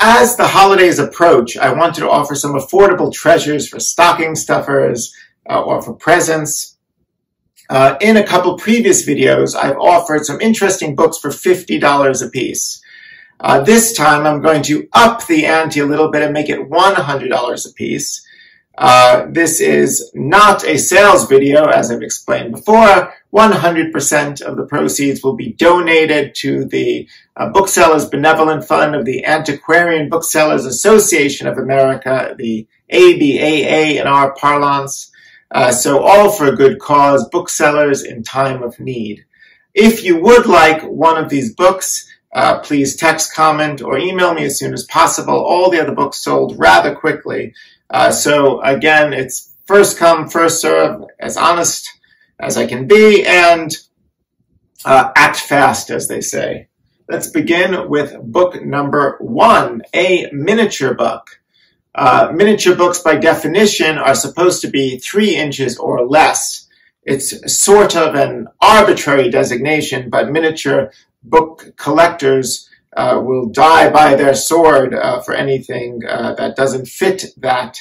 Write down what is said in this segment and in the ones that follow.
as the holidays approach, I wanted to offer some affordable treasures for stocking stuffers or for presents. In a couple previous videos, I've offered some interesting books for $50 a piece. This time, I'm going to up the ante a little bit and make it $100 a piece. This is not a sales video, as I've explained before. 100% of the proceeds will be donated to the Booksellers Benevolent Fund of the Antiquarian Booksellers Association of America, the ABAA in our parlance. So all for a good cause, booksellers in time of need. If you would like one of these books, please text, comment, or email me as soon as possible. All the other books sold rather quickly. So again, it's first come, first serve, as honest as I can be, and act fast, as they say. Let's begin with book number 1, a miniature book. Miniature books, by definition, are supposed to be 3 inches or less. It's sort of an arbitrary designation, but miniature book collectors will die by their sword for anything that doesn't fit that.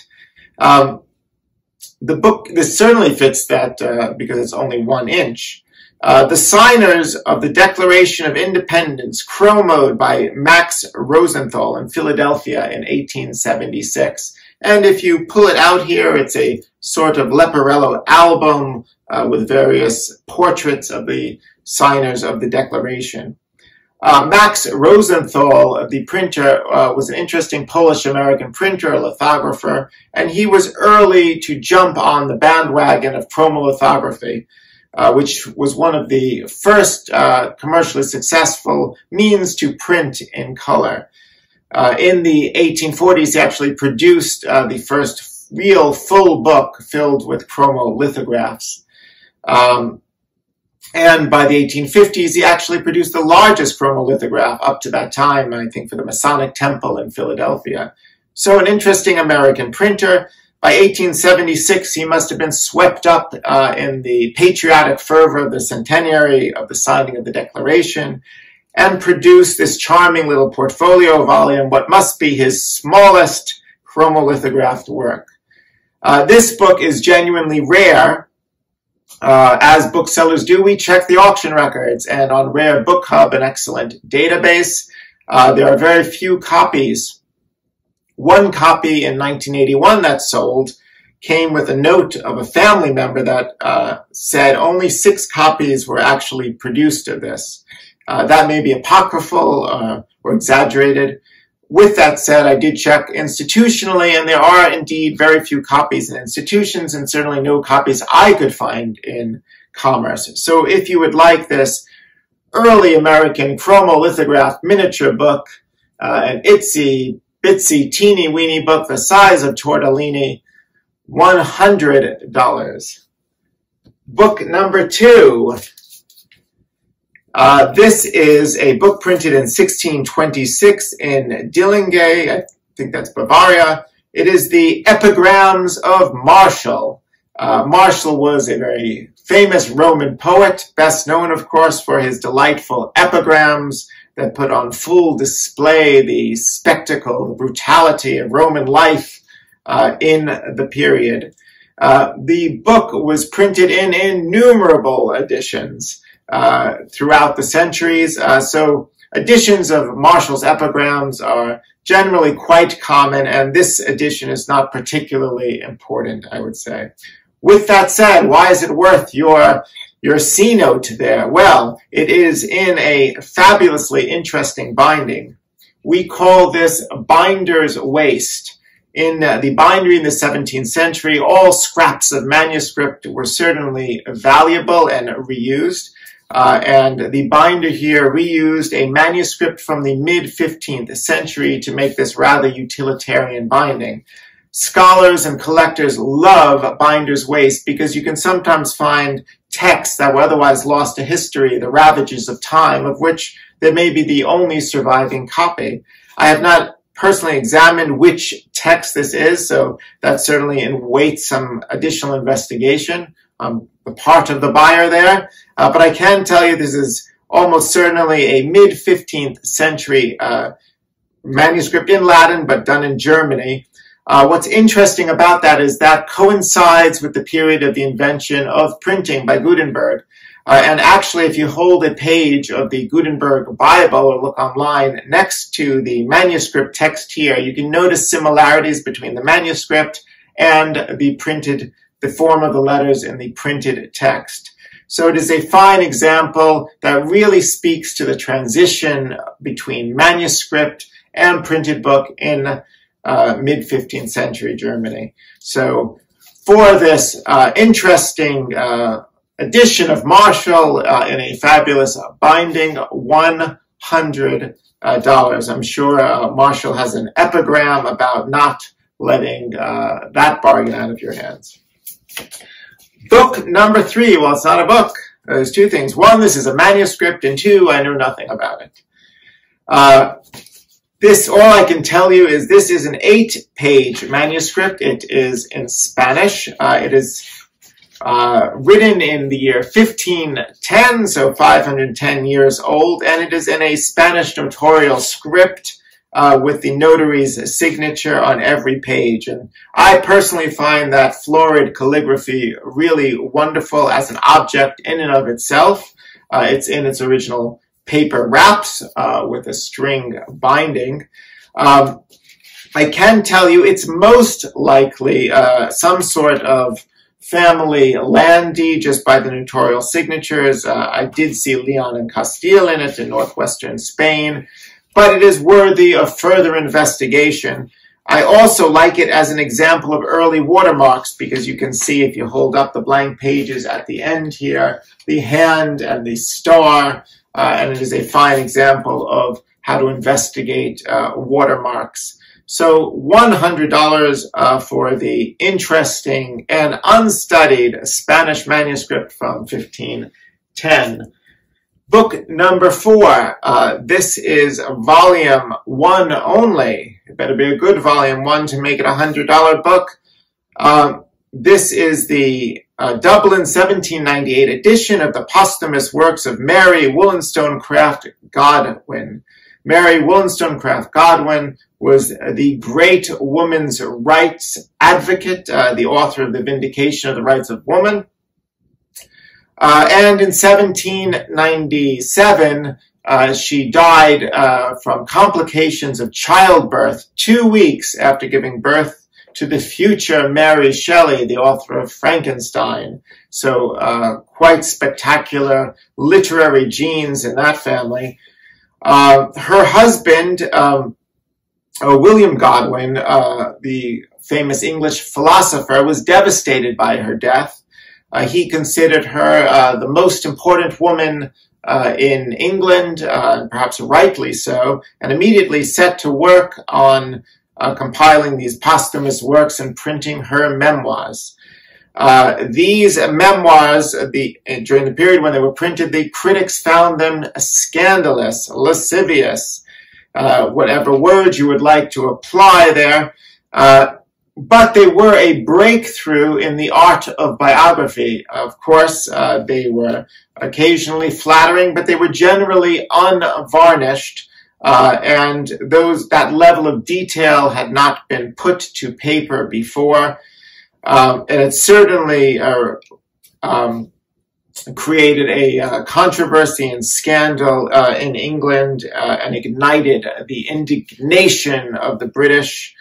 The book, this certainly fits that because it's only 1 inch. The Signers of the Declaration of Independence, chromoed by Max Rosenthal in Philadelphia in 1876. And if you pull it out here, it's a sort of Leporello album with various portraits of the signers of the Declaration. Max Rosenthal, the printer, was an interesting Polish-American printer, a lithographer, and he was early to jump on the bandwagon of chromolithography, which was one of the first commercially successful means to print in color. In the 1840s, he actually produced the first real full book filled with chromolithographs. And by the 1850s, he actually produced the largest chromolithograph up to that time, I think, for the Masonic Temple in Philadelphia. So an interesting American printer. By 1876, he must have been swept up in the patriotic fervor of the centenary of the signing of the Declaration, and produced this charming little portfolio volume, what must be his smallest chromolithographed work. This book is genuinely rare. As booksellers do, we check the auction records, and on Rare Book Hub, an excellent database, there are very few copies. 1 copy in 1981 that sold came with a note of a family member that said only 6 copies were actually produced of this. That may be apocryphal or exaggerated. With that said, I did check institutionally, and there are indeed very few copies in institutions, and certainly no copies I could find in commerce. So if you would like this early American chromolithographed miniature book, an itsy bitsy teeny weeny book the size of tortellini, $100. Book number 2. This is a book printed in 1626 in Dillingen, I think that's Bavaria. It is the Epigrams of Martial. Martial was a very famous Roman poet, best known, of course, for his delightful epigrams that put on full display the spectacle, the brutality of Roman life in the period. The book was printed in innumerable editions throughout the centuries. So editions of Martial's epigrams are generally quite common, and this edition is not particularly important, I would say. With that said, why is it worth your C note there? Well, it is in a fabulously interesting binding. We call this binder's waste. In the bindery in the 17th century, all scraps of manuscript were certainly valuable and reused. And the binder here reused a manuscript from the mid-15th century to make this rather utilitarian binding. Scholars and collectors love binder's waste because you can sometimes find texts that were otherwise lost to history, the ravages of time, of which there may be the only surviving copy. I have not personally examined which text this is, so that certainly awaits some additional investigation on the part of the buyer there. But I can tell you this is almost certainly a mid-15th century manuscript in Latin, but done in Germany. What's interesting about that is that coincides with the period of the invention of printing by Gutenberg. And actually, if you hold a page of the Gutenberg Bible or look online next to the manuscript text here, you can notice similarities between the manuscript and the form of the letters in the printed text. So it is a fine example that really speaks to the transition between manuscript and printed book in mid-15th century Germany. So for this interesting edition of Marshall in a fabulous binding, $100. I'm sure Marshall has an epigram about not letting that bargain out of your hands. Book number 3. Well, it's not a book. There's two things. One, this is a manuscript, and two, I know nothing about it. All I can tell you is this is an 8-page manuscript. It is in Spanish. It is written in the year 1510, so 510 years old, and it is in a Spanish notarial script with the notary's signature on every page. And I personally find that florid calligraphy really wonderful as an object in and of itself. It's in its original paper wraps with a string binding. I can tell you it's most likely some sort of family land deed just by the notarial signatures. I did see Leon and Castile in it in northwestern Spain, but it is worthy of further investigation. I also like it as an example of early watermarks because you can see if you hold up the blank pages at the end here, the hand and the star, and it is a fine example of how to investigate watermarks. So $100 for the interesting and unstudied Spanish manuscript from 1510. Book number 4. This is volume 1 only. It better be a good volume 1 to make it a $100 book. This is the Dublin 1798 edition of the posthumous works of Mary Wollstonecraft Godwin. Mary Wollstonecraft Godwin was the great woman's rights advocate, the author of The Vindication of the Rights of Woman. And in 1797, she died from complications of childbirth 2 weeks after giving birth to the future Mary Shelley, the author of Frankenstein. So quite spectacular literary genes in that family. Her husband, William Godwin, the famous English philosopher, was devastated by her death. He considered her the most important woman in England, perhaps rightly so, and immediately set to work on compiling these posthumous works and printing her memoirs. These memoirs, during the period when they were printed, the critics found them scandalous, lascivious, whatever word you would like to apply there. But they were a breakthrough in the art of biography. Of course, they were occasionally flattering, but they were generally unvarnished, and that level of detail had not been put to paper before. And it certainly created a controversy and scandal in England and ignited the indignation of the British,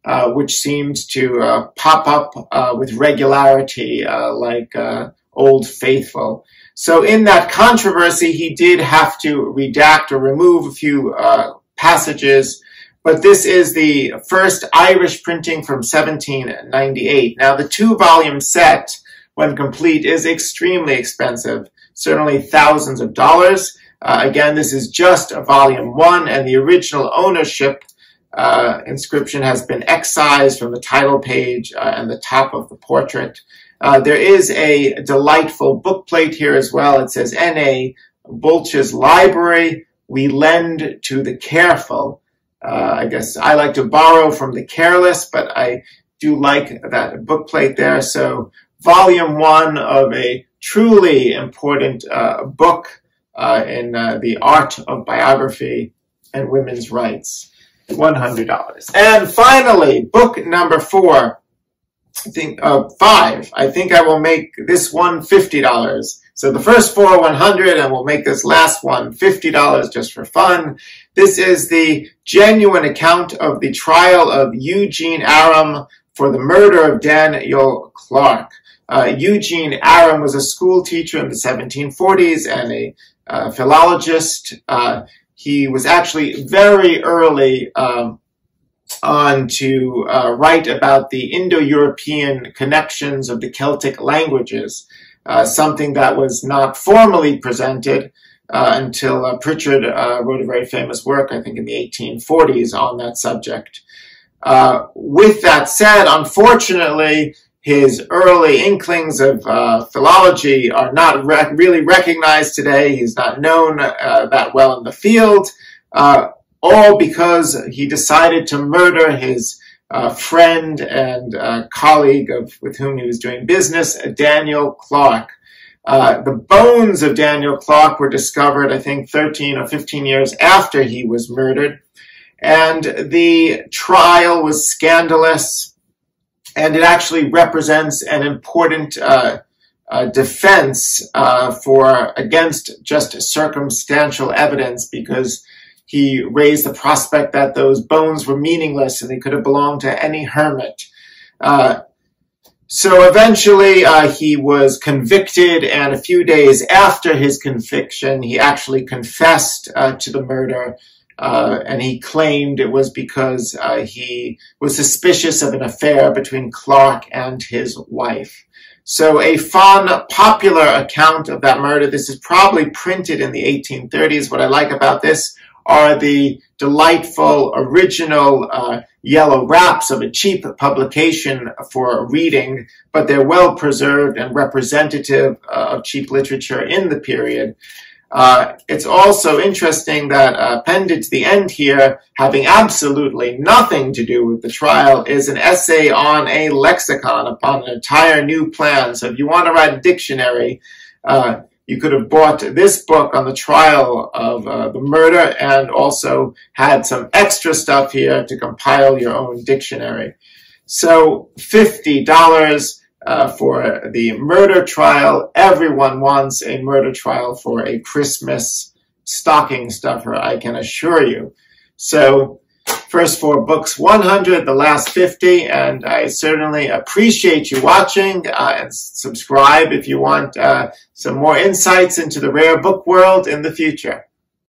which seems to pop up with regularity like Old Faithful. So in that controversy, he did have to redact or remove a few passages, but this is the first Irish printing from 1798. Now, the 2-volume set, when complete, is extremely expensive, certainly thousands of dollars. Again, this is just a volume 1, and the original ownership inscription has been excised from the title page and the top of the portrait. There is a delightful bookplate here as well. It says, N.A. Bulch's Library, we lend to the careful. I guess I like to borrow from the careless, but I do like that bookplate there. So volume 1 of a truly important book in the art of biography and women's rights. $100. And finally, book number 4, I think, 5. I think I will make this one $50. So the first 4 $100, and we'll make this last one $50 just for fun. This is the genuine account of the trial of Eugene Aram for the murder of Daniel Clark. Eugene Aram was a school teacher in the 1740s and a philologist. He was actually very early on to write about the Indo-European connections of the Celtic languages, something that was not formally presented until Pritchard wrote a very famous work, I think in the 1840s, on that subject. With that said, unfortunately, his early inklings of philology are not really recognized today. He's not known that well in the field, all because he decided to murder his friend and colleague with whom he was doing business, Daniel Clark. The bones of Daniel Clark were discovered, I think, 13 or 15 years after he was murdered. And the trial was scandalous, and it actually represents an important defense against just circumstantial evidence, because he raised the prospect that those bones were meaningless and they could have belonged to any hermit. So eventually he was convicted, and a few days after his conviction, he actually confessed to the murder. And he claimed it was because he was suspicious of an affair between Clark and his wife. So a fun, popular account of that murder. This is probably printed in the 1830s. What I like about this are the delightful, original yellow wraps of a cheap publication for reading, but they're well preserved and representative of cheap literature in the period. It's also interesting that appended to the end here, having absolutely nothing to do with the trial, is an essay on a lexicon upon an entire new plan. So if you want to write a dictionary, you could have bought this book on the trial of the murder and also had some extra stuff here to compile your own dictionary. So $50. For the murder trial. Everyone wants a murder trial for a Christmas stocking stuffer, I can assure you. So first 4 books, 100, the last 50, and I certainly appreciate you watching, and subscribe if you want some more insights into the rare book world in the future.